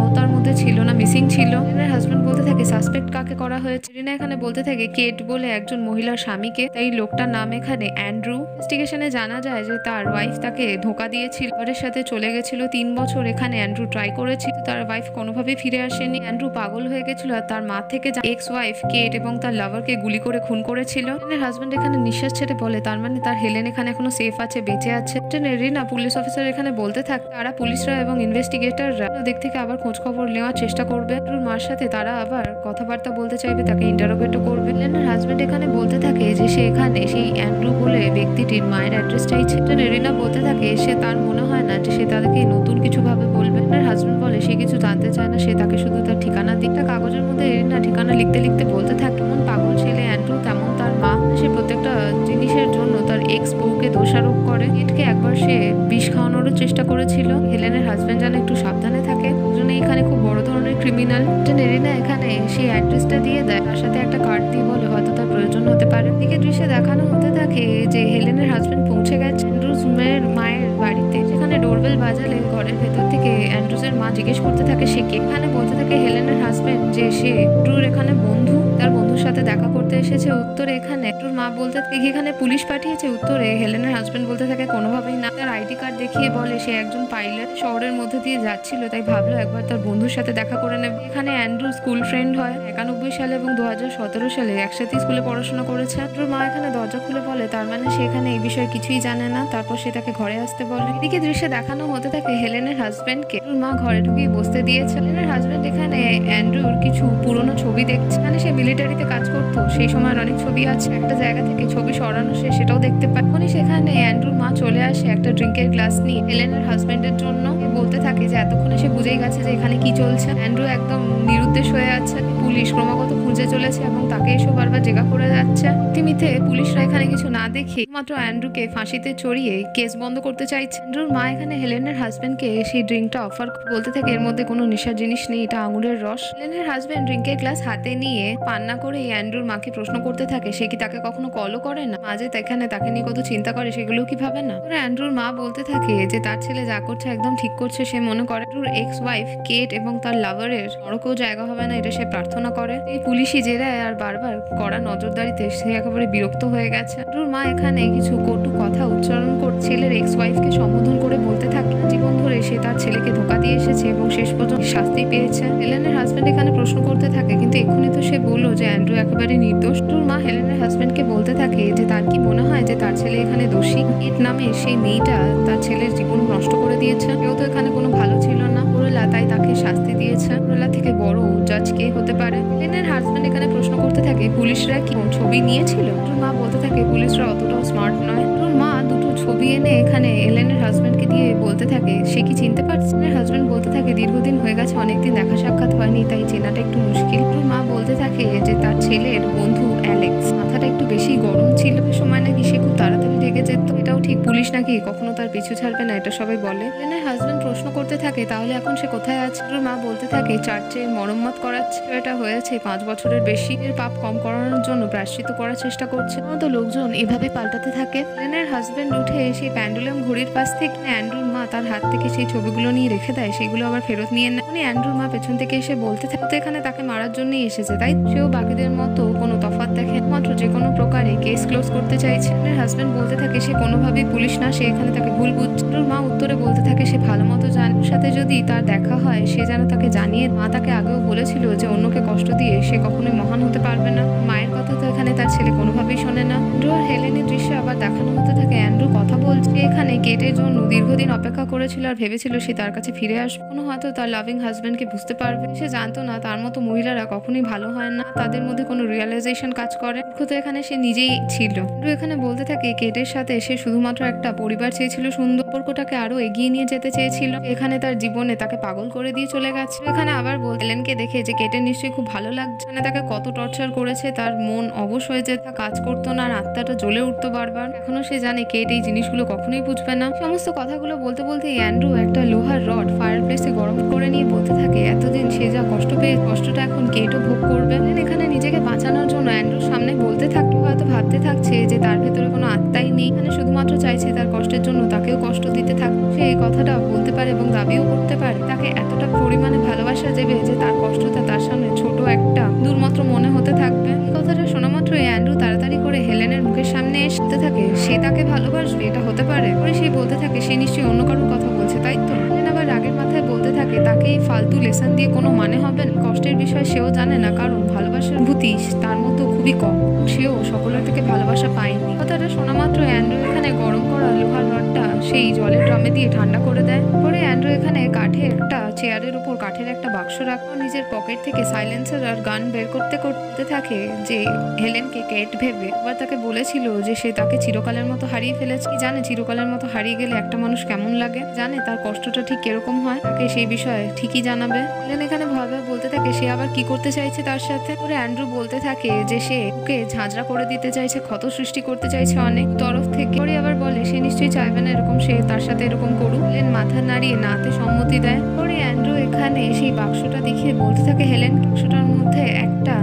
আওতার মধ্যে ছিল না, মিসিং ছিল। এর হাজবেন্ড বলতে থাকে সাসপেক্ট কাকে করা হয়েছে। রিনা এখানে বলতে থাকে কেট বলে একজন মহিলার স্বামীকে। তাই লোকটার নাম এখানে অ্যান্ড্রু। ইনভেস্টিগেশনে জানা যায় যে তার ওয়াইফ তাকে ধোকা দিয়েছিল, ওর সাথে চলে গেছিল। 3 বছর এখানে অ্যান্ড্রু ট্রাই করেছিল, তার ওয়াইফ কোনোভাবেই ফিরে আসেনি। অ্যান্ড্রু পাগল হয়ে গেছিল আর তার মা থেকে এক্স ওয়াইফ কেট এবং তার লাভারকে গুলি করে খুন করেছিল। হাজবেন্ড এখানে নিঃশ্বাস ছেড়ে বলে তার মানে তার হেলেন এখানে এখনো সেফ আছে, বেঁচে আছে। রিনা পুলিশ অফিসার এখানে বলতে থাকে তারা পুলিশরা এবং ইনভেস্টিগেটররা দিক থেকে আবার খোঁজ খবর নেওয়ার চেষ্টা করবে। অ্যান্ড্রুর মার সাথে তারা আবার কথাবার্তা বলতে চাইবে, তাকে ইন্টারোগেটও করবে। হেলেনের হাজবেন্ড এখানে বলতে থাকে যে সে এখানে সেই অ্যান্ড্রু বলে ব্যক্তিটির মায়ের অ্যাড্রেস চাইছে। রিনা বলতে থাকে সে তার মনে হয় না যে সে তাদেরকে নতুন কিছু ভাবে বলবে। হাজবেন্ড বলে সে কিছু জানতে চায় না, সে তাকে শুধু তার ঠিকানা দিকটা কাগজের মধ্যে রিনা ঠিকানা লিখতে লিখতে বলতে থাকে কেমন পাগল ছেলে অ্যান্ড্রু তেমন তার মা। সে প্রত্যেকটা জিনিসের জন্য তার এক্স বউকে দোষারোপ করে। কেটকে একবার সে বিষ খাওয়ানোরও চেষ্টা করেছিল। হেলেনের হাজবেন্ড যেন একটু সাবধানে থাকে, দুজনে এখানে খুব বড় ধরনের ক্রিমিনাল। রিনা এখানে সেই অ্যাড্রেসটা দিয়ে দেয়, তার সাথে একটা কার্ড দিয়ে বলে হয়তো তার প্রয়োজন হতে পারে। দিকে দৃশ্যে দেখানো হতে থাকে যে হেলেনের হাজবেন্ড পৌঁছে গেছে অ্যান্ড্রুজের মায়ের বাড়িতে। সেখানে ডোরবেল বাজালে ঘরের ভেতর থেকে অ্যান্ড্রুজের মা জিজ্ঞেস করতে থাকে সে কে। এখানে বলতে থাকে হেলেনের হাজবেন্ড যে সে অ্যান্ড্রুর এখানে বন্ধু, তার বন্ধুর সাথে দেখা করতে এসেছে। উত্তরে এখানে অ্যান্ড্রুর মা বলতে থাকে এখানে পুলিশ পাঠিয়েছে। উত্তরে হেলেনের হাজবেন্ড বলতে থাকে কোনোভাবেই না। তার আইডি কার্ড দেখিয়ে বলে সে একজন পাইলট, শহরের মধ্যে দিয়ে যাচ্ছিল, তাই ভাবলো একবার তার বন্ধুর সাথে দেখা করে নেবে। এখানে অ্যান্ড্রু স্কুল ফ্রেন্ড হয় 91 সালে এবং 2017 সালে একসাথে স্কুলে পড়াশোনা করেছে। অ্যান্ড্রুর মা এখানে দরজা খুলে বলে তার মানে সে এখানে এই বিষয়ে কিছুই জানে না। তারপর সে তাকে ঘরে আসতে বলে। এদিকে দৃশ্যে দেখানো হতে থাকে হেলেনের হাজবেন্ডকে মা ঘরে ঢুকিয়ে বসতে দিয়েছে। হেলেনের হাজবেন্ড এখানে অ্যান্ড্রুর কিছু পুরনো ছবি দেখছে। মানে সে মিলিটারিতে কাজ করতো, সেই সময়ের অনেক ছবি আছে। একটা জায়গা থেকে ছবি সরানো সেটাও দেখতে পায়। তখনই সেখানে অ্যান্ড্রুর মা চলে আসে একটা ড্রিঙ্কের গ্লাস নিয়ে হেলেনের হাজবেন্ডের জন্য। বলতে থাকে যে এতক্ষণে সে বুঝেই গেছে যে এখানে কি চলছে। অ্যান্ড্রু একদম নিরুদ্দেশ হয়ে আছে। পুলিশ ক্রমাগত খুঁজে চলেছে এবং তাকে এসব বারবার জেগা করে যাচ্ছে। ইতিমধ্যে পুলিশরা এখানে কিছু না দেখে মাত্র অ্যান্ড্রুকে ফাঁসিতে চড়িয়ে কেস বন্ধ করতে চাইছে। অ্যান্ড্রুর মা এখানে হেলেনের হাজবেন্ডকে সেই ড্রিঙ্কটা অফার বলতে থাকে এর মধ্যে কোনো নেশার জিনিস নেই, এটা আঙুরের রস। হেলেনের হাজবেন্ড ড্রিঙ্কের গ্লাস হাতে নিয়ে পান্না করে অ্যান্ড্রুর মাকে প্রশ্ন করতে থাকে সে কি তাকে কখনো কলও করে না, মাঝে এখানে তাকে নিয়ে কত চিন্তা করে সেগুলো কি ভাবে না। অ্যান্ড্রুর মা বলতে থাকে যে তার ছেলে যা করছে একদম ঠিক করছে। সে মনে করে অ্যান্ড্রুর এক্স ওয়াইফ কেট এবং তার লাভারের নরকেও জায়গা হবে না, এটা সে প্রার্থনা করে। এই পুলিশি জেরায় আর বারবার কড়া নজরদারিতে সে একেবারে বিরক্ত হয়ে গেছে। অ্যান্ড্রুর মা এখানে কিছু কটু কথা উচ্চারণ করে ছেলের এক্স ওয়াইফকে সম্বোধন করে বলতে থাকে জীবন ধরে সে তার ছেলেকে ধোকা দিয়ে এসেছে এবং শেষ পর্যন্ত শাস্তি পেয়েছে। হেলেনের হাজবেন্ড এখানে প্রশ্ন করতে থাকে কিন্তু এক্ষুনি তো সে বললো যে অ্যান্ড্রু একেবারে নির্দোষ। অ্যান্ড্রুর মা হেলেনের হাজবেন্ডকে বলতে থাকে যে তার কি মনে হয় যে তার ছেলে এখানে দোষী। কেট নামে সেই মেয়েটা তার ছেলের জীবন নষ্ট করে দিয়েছে, কেউ তো এখানে কোনো ভালো ছিল না। ওরলা তাই তাকে শাস্তি দিয়েছে। ওরলা থেকে বড় জাজ কে হতে পারে। হেলেনের হাজবেন্ড এখানে প্রশ্ন করতে থাকে পুলিশরা কি ছবি নিয়েছিল। অ্যান্ড্রুর মা বলতে থাকে পুলিশরা অতটাও স্মার্ট নয়। অ্যান্ড্রুর মা দুটো ছবি এনে এখানে হেলেনের হাজবেন্ডকে দিয়ে বলতে থাকে সে কি চিনতে পারছে। হাজবেন্ড বলতে থাকে দীর্ঘদিন হয়ে গেছে, অনেকদিন দেখা সাক্ষাৎ হয়নি, তাই চেনাটা একটু মুশকিল। মা বলতে থাকে যে তার ছেলের বন্ধু অ্যালেক্স মাথাটা একটু বেশি গরম ছিল, সময় নাকি সে খুব তাড়াতাড়ি রেগে যেত। এটাও ঠিক, পুলিশ নাকি কখনো তার পিছু ছাড়বে না, এটা সবাই বলে। হেলেনের হাজবেন্ড প্রশ্ন করতে থাকে তাহলে এখন সে কোথায় আছে। মা বলতে থাকে চার্চে মরম্মত করাচ্ছে, এটা হয়েছে 5 বছরের বেশি। এর পাপ কম করানোর জন্য প্রায়শ্চিত্ত করার চেষ্টা করছে। তো লোকজন এভাবে পাল্টাতে থাকে। হেলেনের হাজবেন্ড উঠে সেই প্যান্ডুলাম ঘড়ির পাশ থেকে অ্যান্ড্রুর মা তার হাত থেকে সেই ছবিগুলো নিয়ে রেখে দেয়, সেগুলো আবার ফেরত নিয়ে নেয়। অ্যান্ড্রুর মা পেছন থেকে এসে বলতে থাকে এখানে তাকে মারার জন্যই এসেছে, তাই সেও বাকিদের মতো কোনো তফাৎ দেখে মাত্র যে কোনো প্রকারে কেস ক্লোজ করতে চাইছে। হাজবেন্ড বলতে থাকে সে কোনোভাবেই পুলিশ না, সে এখানে তাকে ভুল বুঝছে। মা উত্তরে বলতে থাকে সে ভালো মতো জানে সাথে যদি তার দেখা হয় সে যেন তাকে জানিয়ে। মা তাকে আগেও বলেছিল যে অন্যকে কষ্ট দিয়ে সে কখনোই মহান হতে পারবে না। মায়ের কথা তো এখানে তার ছেলে কোনোভাবেই শোনে না। অ্যান্ড্রু আর হেলেনের দৃশ্য আবার দেখানো হতে থাকে। অ্যান্ড্রু কথা বলছে এখানে কেটের জন্য দীর্ঘদিন অপেক্ষা করেছিল আর ভেবেছিল সে তার কাছে ফিরে আসবে, কোনো হয়তো তার লাভিং হাজবেন্ডকে বুঝতে পারবে। সে জানতো না তার মতো মহিলারা কখনোই ভালো হয় না, তাদের মধ্যে কোনো রিয়েলাইজেশন কাজ করে। তো এখানে সে নিজেই ছিল। এখানে বলতে থাকে কেটের সাথে সে শুধুমাত্র একটা পরিবার চেয়েছিল, সুন্দর সম্পর্কটাকে আরো এগিয়ে নিয়ে যেতে চেয়েছিল। এখানে তার জীবনে তাকে পাগল করে দিয়ে চলে গেছে। এখানে আবার হেলেনকে দেখে যে কেটের নিশ্চয়ই খুব ভালো লাগছে, মানে তাকে কত টর্চার করেছে, তার মন অবশ হয়ে যেত, কাজ করতো না আর আত্মাটা জ্বলে উঠতো বারবার। এখনো সে জানে কেট এই জিনিসগুলো কখনোই বুঝবে না। সমস্ত কথাগুলো বলতে বলতে অ্যান্ড্রু একটা লোহার রড ফায়ার প্লেসে গরম করে নিয়ে বলতে থাকে এতদিন সে যা কষ্ট পেয়ে কষ্টটা এখন কেটও ভোগ করবে। এখানে নিজেকে বাঁচানোর জন্য অ্যান্ড্রুর সামনে বলতে থাকে, হয়তো ভাবতে থাকছে যে তার ভেতরে কোনো আত্মাই নেই, এখানে শুধুমাত্র চাইছে তার কষ্টের জন্য তাকেও কষ্ট দিতে থাকুক। সে এই কথাটা বলতে পারে এবং দাবিও করতে পারে, তাকে এতটা পরিমাণে ভালোবাসা দেবে যে তার কষ্টটা তার সামনে ছোট একটা দুর্মাত্র মনে হতে থাকবে। এই কথাটা শোনা মাত্র অ্যান্ড্রু তাড়াতাড়ি করে হেলেনের মুখের সামনে এসে থাকে সে তাকে ভালোবাসবে, এটা হতে পারে। পরে সে বলতে থাকে সে নিশ্চয়ই অন্য কারোর কথা বলছে, তাই তো? হেলেন আবার রাগের মাথায় বলতে থাকে তাকে এই ফালতু লেসন দিয়ে কোনো মানে হবে না। কষ্টের বিষয় সেও জানে না, কারণ ভালোবাসার ভূতি তার মধ্যে খুবই কম, সেও সকলের থেকে ভালোবাসা পায়নি। কথাটা শোনা মাত্র অ্যান্ড্রু এখানে গরম করা লোহার রডটা সেই জলের ড্রামে দিয়ে ঠান্ডা করে দেয়। পরে অ্যান্ড্রু এখানে কাঠের একটা চেয়ারের উপর কাঠের একটা বাক্স রাখা নিজের পকেট থেকে সাইলেন্সার আর গান বের করতে করতে থাকে যে হেলেনকে কেট ভেবে একবার তাকে বলেছিল যে সে তাকে চিরকালের মতো হারিয়ে ফেলেছে। কি জানে চিরকালের মতো হারিয়ে গেলে একটা মানুষ কেমন লাগে, জানে তার কষ্টটা ঠিক কিরকম হয়, তাকে সেই বিষয়ে ঠিকই জানাবে। হেলেন এখানে ভয় ভয় বলতে থাকে সে আবার কি করতে চাইছে তার সাথে। পরে অ্যান্ড্রু বলতে থাকে যে সে ওকে ঝাঁঝরা করে দিতে চাইছে, ক্ষত সৃষ্টি করতে চাইছে অনেক তরফ থেকে। পরে আবার বলে সে নিশ্চয়ই চাইবে না এরকম সে তার সাথে এরকম করুক। হেলেন মাথা নাড়িয়ে নাতে সম্মতি দেয়। পরে অ্যান্ড্রু এখানে সেই বাক্সটা দেখিয়ে বলতে থাকে হেলেন বাক্সটার মধ্যে একটা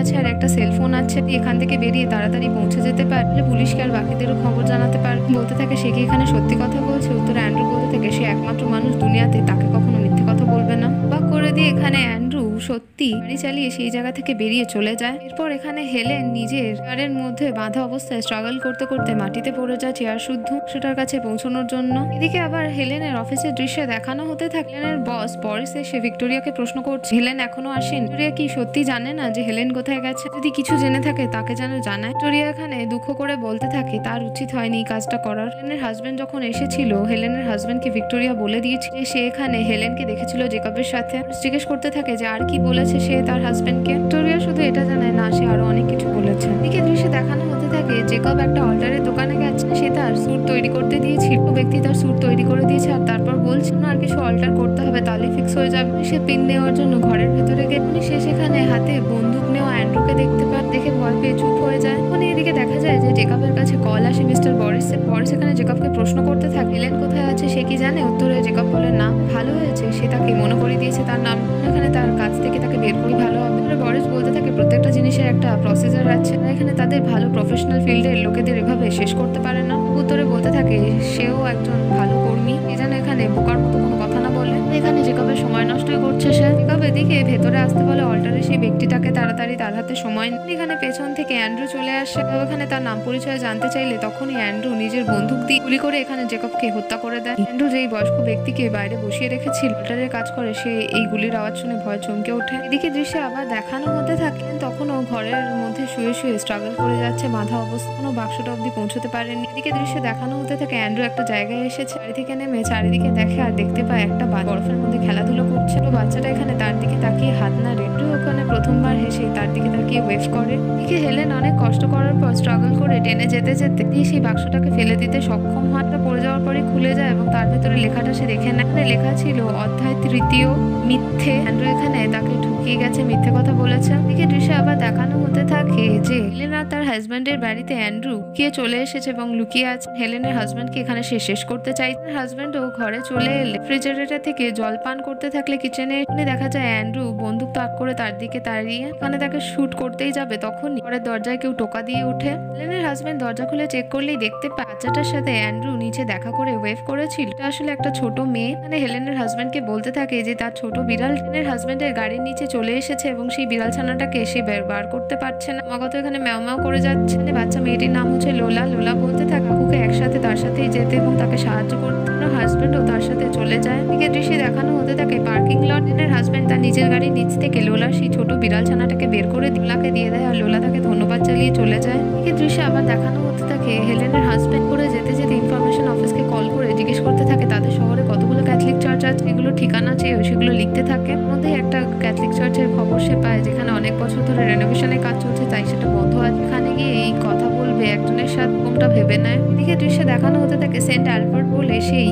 আছে আর একটা সেলফোন আছে, এখান থেকে বেরিয়ে তাড়াতাড়ি পৌঁছে যেতে পারলে পুলিশকে আর বাকিদেরও খবর জানাতে পারে। বলতে থাকে সে কি এখানে সত্যি কথা বলছে? উত্তরে অ্যান্ড্রু বলতে থাকে সে একমাত্র মানুষ দুনিয়াতে তাকে কখনো মিথ্যে কথা বলবে না। বাক করে দিয়ে এখানে অ্যান্ড্রু সত্যি গাড়ি চালিয়ে সেই জায়গা থেকে বেরিয়ে চলে যায়। এরপর এখানে হেলেন নিজের চেয়ারের মধ্যে বাঁধা অবস্থায় স্ট্রাগল করতে করতে মাটিতে পড়ে যায় চেয়ার শুদ্ধ সেটার কাছে পৌঁছানোর জন্য। এদিকে আবার হেলেনের অফিসের দৃশ্যে দেখানো হতে থাকে হেলেনের বস বরিস এসে ভিক্টোরিয়াকে প্রশ্ন করছে হেলেন এখনো আসেন। ভিক্টোরিয়া কি সত্যি জানে না যে হেলেন কোথায় গেছে? যদি কিছু জেনে থাকে তাকে যেন জানায়। ভিক্টোরিয়া এখানে দুঃখ করে বলতে থাকে তার উচিত হয়নি কাজটা করার। হেলেনের হাজবেন্ড যখন এসেছিল হেলেনের হাজবেন্ডকে ভিক্টোরিয়া বলে দিয়েছিল সে এখানে হেলেনকে দেখেছিল জেকবের সাথে। জিজ্ঞেস করতে থাকে যে আর কি বলেছে সে তার হাজবেন্ডকে। ভিক্টোরিয়া শুধু এটা জানায় না সে আরো অনেক কিছু বলেছে। এদিকে দৃশ্যে দেখানো হতে থাকে জেকব একটা অল্টারের দোকানে গেছে, সে তার স্যুট তৈরি করতে দিয়েছিল। ব্যক্তি তার স্যুট তৈরি করে দিয়েছে আর তারপর বলছে না আর কিছু অল্টার করতে হবে তাহলে ফিক্স হয়ে যাবে। সে পিন নেওয়ার জন্য ঘরের ভেতরে গেলে সে সেখানে হাতে বন্দুক নেওয়া অ্যান্ড্রুকে দেখতে পায়, দেখে ভয় পেয়ে চুপ হয়ে যায়। এদিকে দেখা যায় যে জেকবের কাছে কল আসে মিস্টার বরিস এখানে জেকবকে প্রশ্ন করতে থাকে হেলেন কোথায় আছে সে কি জানে? উত্তরে জেকব বলে না। ভালো হয়েছে সে তাকে মনে করে দিয়েছে তার নাম, এখানে তার কাছ থেকে তাকে বের করি ভালো হবে। বরিস বলতে থাকে প্রত্যেকটা জিনিসের একটা প্রসিজার আছে, এখানে তাদের ভালো প্রফেশনাল ফিল্ডের লোকেদের এভাবে শেষ করতে পারে না। উত্তরে বলতে থাকে সেও একজন ভালো কর্মী, এ যেন এখানে বোকার মতো কোনো কথা না বলে। এখানে জেকবের সময় নষ্টই করছে সে। জেকব এদিকে ভেতরে আসতে বলে অল্টারে সেই ব্যক্তিটাকে তাড়াতাড়ি তার হাতে সময় নেই। এখানে পেছন থেকে অ্যান্ড্রু চলে আসে, এখানে তার নাম পরিচয় জানতে চাইলে তখনই অ্যান্ড্রু নিজের বন্দুক দিয়ে গুলি করে এখানে জেকবকে হত্যা করে দেয়। অ্যান্ড্রু যেই বয়স্ক ব্যক্তিকে বাইরে বসিয়ে রেখেছিল অল্টারের কাজ করে সে এই গুলির আওয়াজ শুনে ভয় চমকে ওঠে। এদিকে দৃশ্যে আবার দেখানো হতে থাকে তখনও ঘরের মধ্যে শুয়ে শুয়ে স্ট্রাগল করে যাচ্ছে বাঁধা অবস্থা, কোনো বাক্সটা অব্দি পৌঁছতে পারেনি। এদিকে দৃশ্যে দেখানো হতে থাকে অ্যান্ড্রু একটা জায়গায় এসেছে, বাড়ি থেকে নেমে চারিদিকে দেখে আর দেখতে পায় একটা বরফের মধ্যে খেলাধুলো করছে। বাচ্চাটা এখানে তার দিকে তাকিয়ে হাত নাড়ে, ওখানে প্রথমবার হেসে তার দিকে তাকিয়ে ওয়েভ করে। এদিকে হেলেন অনেক কষ্ট করার পর স্ট্রাগল করে টেনে যেতে যেতে সেই বাক্সটাকে ফেলে দিতে সক্ষম হয়। পড়ে যাওয়ার পরে খুলে যায় এবং তার ভেতরে লেখাটা সে দেখে নেয়। লেখা ছিল অধ্যায় 3 মিথ্যে। অ্যান্ড্রু এখানে তাকে ঠকিয়ে গেছে, মিথ্যে কথা বলেছে। এদিকে দৃশ্যে আবার দেখানো হতে থাকে যে হেলেন আর তার হাজব্যান্ডের বাড়িতে অ্যান্ড্রু লুকিয়ে চলে এসেছে এবং লুকিয়ে আছে। হেলেনের হাজব্যান্ডকে এখানে সে শেষ করতে চাই। হাজব্যান্ডও ঘরে চলে এলে রেফ্রিজারেটর থেকে জল পান করতে থাকলে কিচেনে দেখা যায় অ্যান্ড্রু বন্দুক তাক করে তার দিকে তাড়িয়ে এখানে তাকে শুট করতেই যাবে তখনই ঘরের দরজায় কেউ টোকা দিয়ে ওঠে। হেলেনের হাজব্যান্ড দরজা খুলে চেক করলেই দেখতে পায় বাচ্চাটার সাথে অ্যান্ড্রু নিচে দেখা করে ওয়েভ করেছিল, এটা আসলে একটা ছোট মেয়ে। মানে হেলেনের হাজব্যান্ডকে বলতে থাকে যে তার ছোট বিড়াল হেলেনের হাজব্যান্ডের গাড়ির নিচে চলে এসেছে এবং সেই বিড়াল ছানাটাকে সে বার করতে পারছে না, মগত এখানে ম্যাও ম্যাও করে যাচ্ছে। বাচ্চা মেয়েটির নাম হচ্ছে লোলা। লোলা বলতে থাকে কাকুকে একসাথে তার সাথেই যেতে এবং তাকে সাহায্য করতে। হাজব্যান্ডও তার সাথে চলে যায়। এদিকে দৃশ্যে দেখানো হতে থাকে পার্কিং লট। হেলেনের হাজব্যান্ড তার নিজের গাড়ির নিচ থেকে লোলার সেই ছোট বিড়াল ছানাটাকে বের করে লোলাকে দিয়ে দেয় আর লোলা তাকে ধন্যবাদ চালিয়ে চলে যায়। এই দৃশ্যে আবার দেখানো হতে থাকে হেলেনের হাজব্যান্ড করে যেতে যেতে ইনফরমেশন অফিসকে কল করে জিজ্ঞেস করতে থাকে তাদের শহরে কতগুলো ক্যাথলিক চার্চ আছে, এগুলো ঠিকানা চেয়ে সেগুলো লিখতে থাকে। মধ্যে একটা ক্যাথলিক চার্চের খবর সে পায় যেখানে অনেক বছর ধরে রেনোভেশনের কাজ চলছে, তাই সেটা বন্ধ আছে। এখানে গিয়ে এই কথা বলবে একজনের সাথে কোনটা ভেবে নেয়। এদিকে দৃশ্যে দেখানো হতে থাকে সেন্ট অ্যালবার্ট বলে সেই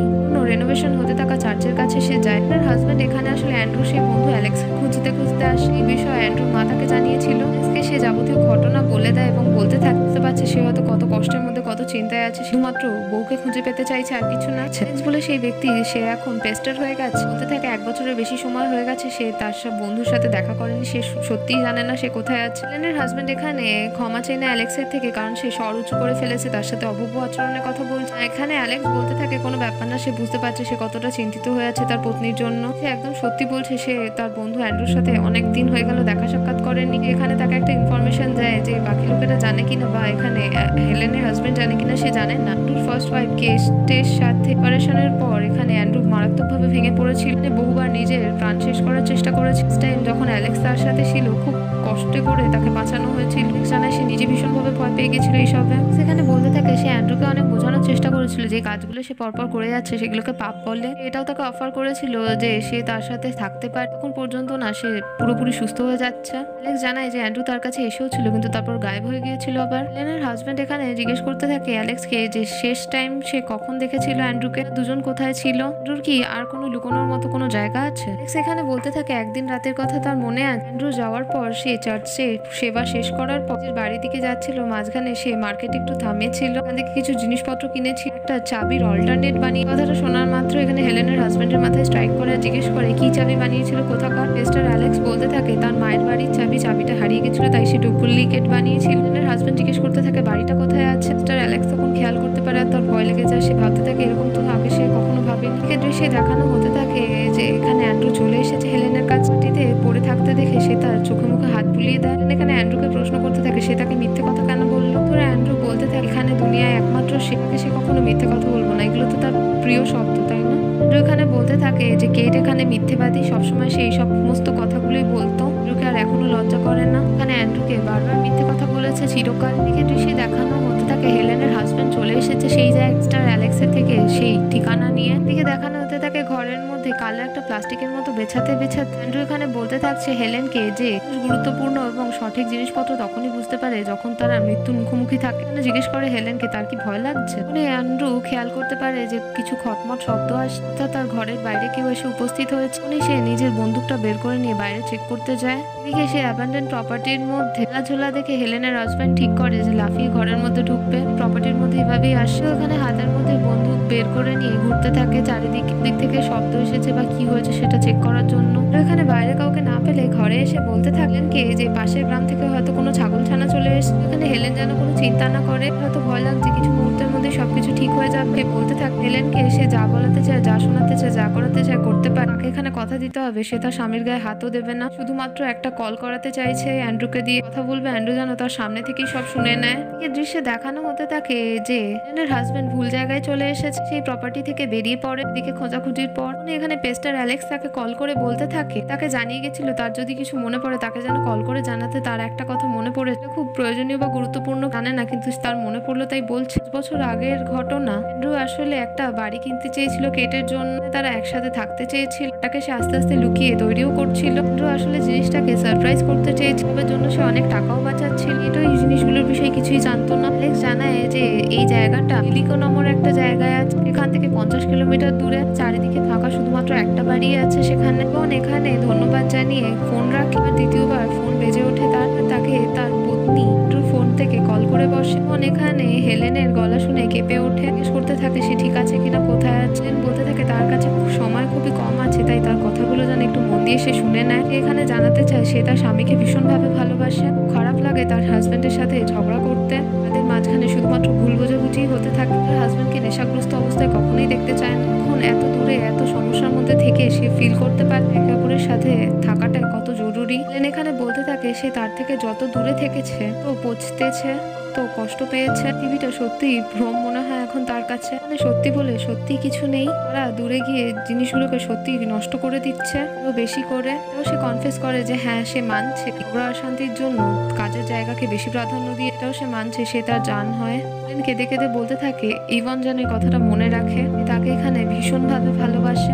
রেনোভেশন হতে থাকা চার্চের কাছে সে যায়। তার হাজব্যান্ড এখানে আসলে অ্যান্ড্রু সেই বন্ধু অ্যালেক্স খুঁজতে আসে। এই বিষয়ে অ্যান্ড্রুর মা তাকে জানিয়েছিল। অ্যালেক্সকে সে যাবতীয় ঘটনা বলে দেয় এবং বলতে থাকতে পারছে সে হয়তো কত কষ্টের মধ্যে কত চিন্তায় আছে, শুধুমাত্র বউকে খুঁজে পেতে চাইছে আর কিছু না। অ্যালেক্স বলে সেই ব্যক্তি সে এখন পেস্টার হয়ে গেছে। বলতে থাকে 1 বছরের বেশি সময় হয়ে গেছে সে তার সব বন্ধুর সাথে দেখা করেনি, সে সত্যিই জানে না সে কোথায় আছে। হেলেনের হাজব্যান্ড এখানে ক্ষমা চায় না অ্যালেক্সের থেকে, কারণ সে স্বর উঁচু করে ফেলেছে, তার সাথে অভব্য আচরণের কথা বলছে। এখানে অ্যালেক্স বলতে থাকে কোনো ব্যাপার না, সে বুঝতে পারছে সে কতটা চিন্তিত হয়ে আছে তার পত্নীর জন্য। সে একদম সত্যি বলছে, সে তার বন্ধু অ্যান্ড্রুর সাথে অনেক দিন হয়ে গেল দেখা সাক্ষাৎ করেনি। এখানে তাকে একটা ইনফরমেশন দেয় যে বাকি লোকেরা জানে কিনা বা এখানে হেলেনের হাজব্যান্ড জানে কিনা সে জানেন না। অ্যান্ড্রুর ফার্স্ট ওয়াইফ কেটের সাথে সেপারেশনের পর এখানে অ্যান্ড্রু মারাত্মকভাবে ভেঙে পড়েছিল, বহুবার নিজের প্রাণ শেষ করার চেষ্টা করেছে। টাইম যখন অ্যালেক্স তার সাথে ছিল খুব কষ্ট করে তাকে বাঁচানো হয়েছিল। জানায় সে নিজে ভীষণভাবে ভয় পেয়ে গেছিল এইসবে। সেখানে বলতে থাকে সে অ্যান্ড্রুকে অনেক বোঝানোর চেষ্টা করেছিল যে কাজগুলো সে পরপর করে যাচ্ছে সেগুলোকে পাপ বলে। এটাও তাকে অফার করেছিল যে সে তার সাথে থাকতে পারে, তখন পর্যন্ত না সে পুরোপুরি সুস্থ হয়ে যাচ্ছে। অ্যালেক্স জানায় যে অ্যান্ড্রু তার কাছে এসেও ছিল কিন্তু তারপর গায়েব হয়ে গিয়েছিল। আবার হেলেনের হাজব্যান্ড এখানে জিজ্ঞেস করতে থাকে অ্যালেক্সকে যে শেষ টাইম সে কখন দেখেছিল অ্যান্ড্রুকে, দুজন কোথায় ছিল, অ্যান্ড্রুর কি আর কোনো লুকোনোর মতো কোনো জায়গা আছে। অ্যালেক্স এখানে বলতে থাকে একদিন রাতের কথা তার মনে আছে। অ্যান্ড্রু যাওয়ার পর সে চার্চে সেবা শেষ করার পর বাড়ির দিকে যাচ্ছিল, মাঝখানে সে মার্কেটে একটু থামিয়েছিল, ওখান থেকে কিছু জিনিসপত্র কিনেছিল, একটা চাবির অল্টারনেট বানিয়ে। কথাটা শোনার মাত্র এখানে হেলেনের হাজব্যান্ডের মাথায় স্ট্রাইক করে জিজ্ঞেস করে কি চাবি বানিয়েছিল, কোথাকার। মিস্টার অ্যালেক্স বলতে থাকে তার মায়ের বাড়ির চাবিটা হারিয়ে গেছিল তাই সে ডুপ্লিকেট বানিয়েছিল। হেলেনের হাজব্যান্ড জিজ্ঞেস করতে থাকে বাড়িটা কোথায় আছে। মিস্টার অ্যালেক্স তখন খেয়াল করতে পারে আর তার ভয় লেগে যায়। সে ভাবতে থাকে এরকম তো আগে সে কখনো ভাবেনি। দৃশ্যে দেখানো হতে থাকে যে এখানে অ্যান্ড্রু চলে এসেছে হেলেনের কাছটিতে পড়ে থাকতে দেখে সে তার চোখে মুখে হাত বুলিয়ে দেয়। এখানে অ্যান্ড্রুকে প্রশ্ন করতে থাকে সে তাকে মিথ্যে কথা কেন বললো। তোরা অ্যান্ড্রু বলতে থাকে এখানে দুনিয়ায় একমাত্র সে কখনো মিথ্যে কথা বলবো না, এগুলো তো তার প্রিয় শব্দ তাই না। অ্যান্ড্রু এখানে বলতে থাকে যে কেট এখানে মিথ্যেবাদী, সবসময় সে এই সমস্ত কথাগুলোই বলতো। অ্যান্ড্রুকে আর এখনো লজ্জা করে না। এখানে অ্যান্ড্রুকে বারবার মিথ্যে কথা বলেছে চিরকাল। দিকে দৃশ্যে দেখানো হতে থাকে হেলেনের হাজব্যান্ড চলে এসেছে সেই জায়গাটার অ্যালেক্সের থেকে সেই ঠিকানা নিয়ে। দিকে দেখানো হতে থাকে ঘরের মধ্যে কালো একটা প্লাস্টিকের মতো বেছাতে অ্যান্ড্রু এখানে বলতে থাকছে হেলেনকে যে গুরুত্বপূর্ণ এবং সঠিক জিনিসপত্র তখনই বুঝতে পারে যখন তারা মৃত্যুর মুখোমুখি থাকে। জিজ্ঞেস করে হেলেনকে তার কি ভয় লাগছে। অ্যান্ড্রু খেয়াল করতে পারে যে কিছু খটমট শব্দ আসছে, তার ঘরের বাইরে কেউ এসে উপস্থিত হয়েছে। সে নিজের বন্দুকটা বের করে নিয়ে বাইরে চেক করতে যায়। এদিকে সে অ্যাবান্ডেন্ড প্রপার্টির মধ্যে ঝোলা দেখে হেলেনের হাজব্যান্ড ঠিক করে যে লাফিয়ে ঘরের মধ্যে ঢুকবে। প্রপার্টির মধ্যে এভাবেই আসে। ওখানে হাতের মধ্যে বন্দুক বের করে নিয়ে ঘুরতে থাকে চারিদিক থেকে শব্দ এসেছে বা কি হয়েছে সেটা চেক করার জন্য। এখানে বাইরে কাউকে না পেলে ঘরে এসে বলতে থাকলেন কে যে পাশের গ্রাম থেকে হয়তো কোনো ছাগল ছানা চলে এসেছে। এখানে হেলেন যেন কোনো চিন্তা না করে, হয়তো ভয় লাগছে কিছু মুহূর্তের মধ্যে সবকিছু ঠিক হয়ে যাবে। বলতে থাক হেলেনকে সে যা বলাতে চায়, যা শোনাতে চায়, যা করাতে চায় করতে পারে। তাকে এখানে কথা দিতে হবে সে তার স্বামীর গায়ে হাতও দেবে না, শুধুমাত্র একটা কল করাতে চাইছে অ্যান্ড্রুকে দিয়ে কথা বলবে। অ্যান্ড্রু যেন তার সামনে থেকেই সব শুনে নেয়। এই দৃশ্যে দেখানো হতে থাকে যে হেলেনের হাজবেন্ড ভুল জায়গায় চলে এসেছে, সেই প্রপার্টি থেকে বেরিয়ে পড়ে। দিকে খোঁজাখুঁজির পর এখানে পেস্টার অ্যালেক্স তাকে কল করে বলতে থাকে, তাকে জানিয়ে গেছিল তার যদি কিছু মনে পড়ে তাকে যেন কল করে জানাতে। তার একটা কথা মনে পড়েছে, খুব প্রয়োজনীয় বা গুরুত্বপূর্ণ, জানে না কিন্তু তার মনে পড়লো তাই বলছে। 5 বছর আগের ঘটনা। অ্যান্ড্রু আসলে একটা বাড়ি কিনতে চেয়েছিল কেটের জন্য, তারা একসাথে থাকতে চেয়েছিল। তাকে সে আস্তে আস্তে লুকিয়ে তৈরিও করছিল। অ্যান্ড্রু আসলে জিনিসটাকে সারপ্রাইজ করতে চেয়েছিল, এর জন্য সে অনেক টাকাও বাঁচাচ্ছিল। এটা এই জিনিসগুলোর বিষয়ে কিছুই জানতো না। অ্যালেক্স জানায় যে এই জায়গাটা ইলিকো নম্বর একটা জায়গায় আছে, এখান থেকে 50 কিলোমিটার দূরে। চারিদিকে ফাঁকা, শুধুমাত্র একটা বাড়ি আছে সেখানে। এবং এখানে ধন্যবাদ জানিয়ে ফোন রাখে। দ্বিতীয়বার ফোন বেজে ওঠে তাকে তার পত্নী ফোন থেকে কল করে বসে। এবং এখানে হেলেনের গলা শুনে কেঁপে ওঠে। জিজ্ঞেস করতে থাকে সে ঠিক আছে কিনা, কোথায় আছেন। বলতে থাকে তার কাছে সময় খুবই কম আছে তাই তার কথাগুলো যেন একটু মন দিয়ে সে শুনে নেয়। এখানে জানাতে চায় সে তার স্বামীকে ভীষণভাবে ভালোবাসে। খারাপ লাগে তার হাজবেন্ডের সাথে ঝগড়া করতে, তাদের মাঝখানে শুধুমাত্র ভুল বোঝাবুঝি হতে থাকে। তার হাজবেন্ডকে নেশাগ্রস্ত অবস্থায় কখনোই দেখতে চায় না। এখন এত দূরে এত সমস্যার মধ্যে থেকে সে ফিল করতে পারে একে অপরের সাথে থাকাটা কত জরুরি। এখানে বলতে থাকে সে তার থেকে যত দূরে থেকেছে তো পৌঁছতেছে, তো কষ্ট পেয়েছে। টিভিটা সত্যি ভ্রম মনে হয় এখন তার কাছে। মানে সত্যি বলে সত্যি কিছু নেই, তারা দূরে গিয়ে জিনিসগুলোকে সত্যি নষ্ট করে দিচ্ছে ও বেশি করে। এবং সে কনফেস করে যে হ্যাঁ সে মানছে ঝগড়া শান্তির জন্য কাজের জায়গাকে বেশি প্রাধান্য দিয়ে, এটাও সে মানছে সে তার জান হয়। কেঁদে কেঁদে বলতে থাকে ইভন যেন এই কথাটা মনে রাখে, তাকে এখানে ভীষণভাবে ভালোবাসে।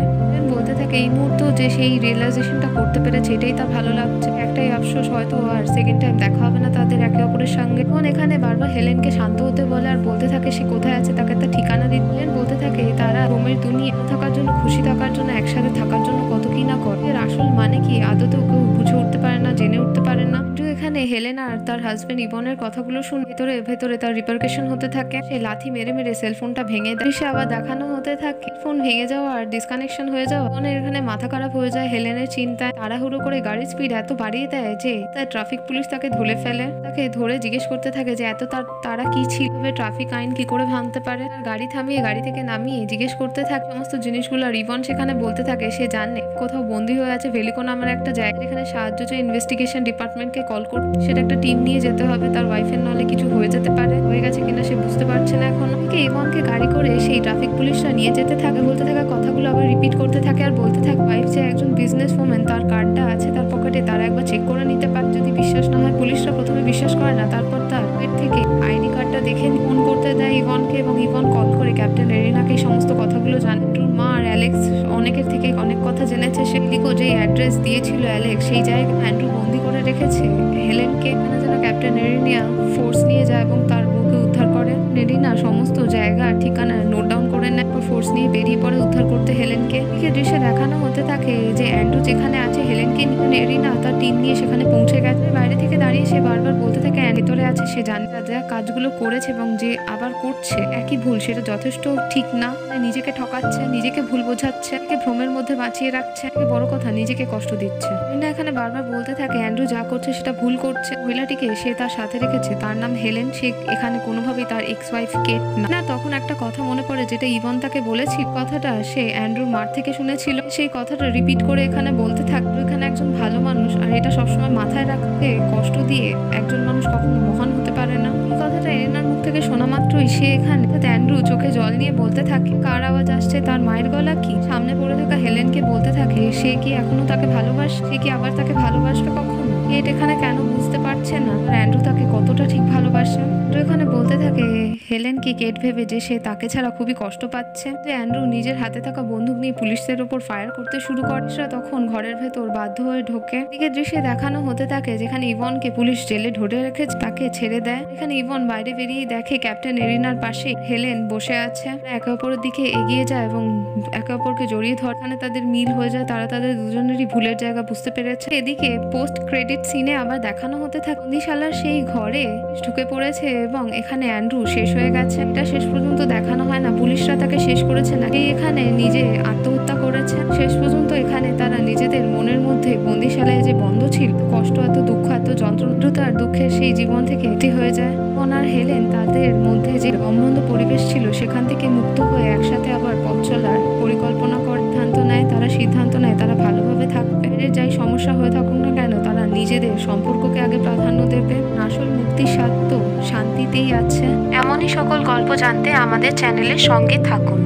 বলতে বলতে থাকে এই মুহূর্তে যে সেই রিয়েলাইজেশনটা করতে পেরেছে এটাই তার ভালো লাগছে। একটাই আফসোস, হয়তো আর সেকেন্ড টাইম দেখা হবে না তাদের একে অপরের সঙ্গে। এখন এখানে বারবার হেলেনকে শান্ত হতে বলে আর বলতে থাকে সে কোথায় আছে তাকে একটা ঠিকানা দিতে। হেলেন বলতে থাকে তারা রোমের দুনিয়া থাকার জন্য, খুশি থাকার জন্য, একসাথে থাকার জন্য কত কি না করে। এর আসল মানে কি আদতেও কেউ বুঝে উঠতে পারে না, জেনে উঠতে পারে না। কিন্তু এখানে হেলেন আর তার হাজবেন্ড ইভনের কথাগুলো শুনে ভেতরে ভেতরে তার রিপারকেশন হতে থাকে। সে লাথি মেরে মেরে সেলফোনটা ভেঙে দেয়। সে আবার দেখানো হতে থাকে ফোন ভেঙে যাওয়া আর ডিসকানেকশন হয়ে যাওয়া। এখানে মাথা খারাপ হয়ে যায় হেলেনের চিন্তায়। তাড়াহুড়ো করে গাড়ির স্পিড এত বাড়িয়ে দেয় যে তার ট্রাফিক পুলিশ তাকে ধরে ফেলে। তাকে ধরে জিজ্ঞেস করতে থাকে যে এত তারা কি ছিল, ট্রাফিক আইন কি করে ভাঙতে পারে। গাড়ি থামিয়ে গাড়ি থেকে নামিয়ে জিজ্ঞেস করতে থাকে সমস্ত জিনিসগুলো। আর ইভন সেখানে বলতে থাকে সে জানে কোথাও বন্দী হয়ে আছে ভেলিকো নামের একটা জায়গা। এখানে সাহায্য চাই ইনভেস্টিগেশন ডিপার্টমেন্টকে কল করতে। সেটা একটা টিম নিয়ে যেতে হবে, তার ওয়াইফের নাহলে কিছু হয়ে যেতে পারে। হয়ে গেছে কিনা সে বুঝতে পারছে না এখনো। ইভনকে গাড়ি করে সেই ট্রাফিক পুলিশরা নিয়ে যেতে থাকে। বলতে থাকা কথাগুলো আবার রিপিট করতে থাকে আর বলতে থাকে ওয়াইফ যে একজন বিজনেস ওম্যান, তার কার্ডটা আছে তার পকেটে, তারা একবার চেক করে নিতে পারে। যদি বিশ্বাস না হয়, পুলিশরা প্রথমে বিশ্বাস করে না, তারপর তার পেট থেকে আইডি কার্ডটা দেখে ফোন করতে দেয় ইভনকে এবং ইভন কল করে ক্যাপ্টেন এরিনাকে এই সমস্ত কথাগুলো জানে। মা আর অ্যালেক্স অনেকের থেকে অনেক কথা জেনেছে। সে লিখো যে অ্যাড্রেস দিয়েছিল অ্যালেক্স সেই জায়গায় অ্যান্ড্রু বন্দি করে রেখেছে হেলেনকে। এখানে যেন ক্যাপ্টেন এরিনা ফোর্স নিয়ে যায় এবং তার বউকে উদ্ধার করে। এরিনা সমস্ত জায়গা ঠিকানা নোট ডাউন করে নেয়, ফোর্স নিয়ে বেরিয়ে পড়ে উদ্ধার করতে হেলেনকে। দৃশ্যে দেখানো হতে থাকে যে অ্যান্ড্রু যেখানে আছে হেলেনকে নিয়ে এরিনা তার টিম নিয়ে সেখানে পৌঁছে গেছে। বাইরে থেকে দাঁড়িয়ে সে বারবার বলতে থাকে ভিতরে আছে, সে জানে যা কাজগুলো করেছে এবং যে আবার করছে একই ভুল, সেটা যথেষ্ট ঠিক না। নিজেকে ঠকাচ্ছে, নিজেকে ভুল বোঝাচ্ছে, ভ্রমের মধ্যে বাঁচিয়ে রাখছে, বড় কথা নিজেকে কষ্ট দিচ্ছে। এখানে বারবার বলতে থাকে অ্যান্ড্রু যা করছে সেটা ভুল করছে। মহিলাটিকে সে তার সাথে রেখেছে, তার নাম হেলেন, সে এখানে কোনোভাবেই তার এক্স ওয়াইফ কেট না। তখন একটা কথা মনে পড়ে যেটা ইভন তাকে বলেছিল, কথাটা সে অ্যান্ড্রুর মার থেকে শুনেছিল। সেই কথাটা রিপিট করে এখানে বলতে থাকতো এখানে একজন ভালো মানুষ, আর এটা সবসময় মাথায় রাখতে কষ্ট দিয়ে একজন মানুষ কখনো মহান হতে পারে না। এই কথাটা এরিনার মুখ থেকে শোনা মাত্রই সে এখানে অ্যান্ড্রু চোখে জল নিয়ে বলতে থাকে কার আওয়াজ আসছে, তার মায়ের গলা কি। সামনে পড়ে থাকা হেলেনকে বলতে থাকে সে কি এখনো তাকে ভালোবাসে, সে কি আবার তাকে ভালোবাসবে কখনো। কেট এখানে কেন বুঝতে পারছে না অ্যান্ড্রু তাকে কতটা ঠিক ভালোবাসে। এখানে বলতে থাকে হেলেনকে কেট ভেবে যে সে তাকে ছাড়া খুবই কষ্ট পাচ্ছে। যে অ্যান্ড্রু নিজের হাতে থাকা বন্দুক নিয়ে পুলিশদের ওপর ফায়ার করতে শুরু করে। তখন ঘরের ভেতর বাধ্য হয়ে ঢোকে। দিকে দৃশ্যে দেখানো হতে থাকে যেখানে ইভনকে পুলিশ জেলে ধরে রেখেছে, তাকে ছেড়ে দেয়। এখানে ইভন বাইরে বেরিয়ে দেখে ক্যাপ্টেন এরিনার পাশে হেলেন বসে আছে। একে অপরের দিকে এগিয়ে যায় এবং একে অপরকে জড়িয়ে ধরে। এখানে তাদের মিল হয়ে যায়, তারা তাদের দুজনেরই ভুলের জায়গা বুঝতে পেরেছে। এদিকে পোস্ট ক্রেডিট সিনে আবার দেখানো হতে থাকে বন্দিশালার সেই ঘরে ঢুকে পড়েছে এবং এখানে অ্যান্ড্রু শেষ হয়ে গেছে। এটা শেষ পর্যন্ত দেখানো হয় না পুলিশরা তাকে শেষ করেছে না, এখানে নিজে আত্মহত্যা করেছে। শেষ পর্যন্ত এখানে তারা নিজেদের মনের মধ্যে বন্দিশালায় যে বন্ধ ছিল, কষ্ট, এত দুঃখ, এত যন্ত্রণা আর দুঃখের সেই জীবন থেকে এটি হয়ে যায়। ওনার হেলেন তাদের মধ্যে যে অমন্দ পরিবেশ ছিল সেখান থেকে মুক্ত হয়ে একসাথে আবার পথ চলার পরিকল্পনা করে সিদ্ধান্ত নেয় তারা ভালোভাবে থাকবে। যাই সমস্যা হয়ে থাকুক না কেন তারা নিজেদের সম্পর্ককে আগে প্রাধান্য দেবে। আসল মুক্তির স্বাদ তো শান্তিতেই আছে। এমনই সকল গল্প জানতে আমাদের চ্যানেলের সঙ্গে থাকুন।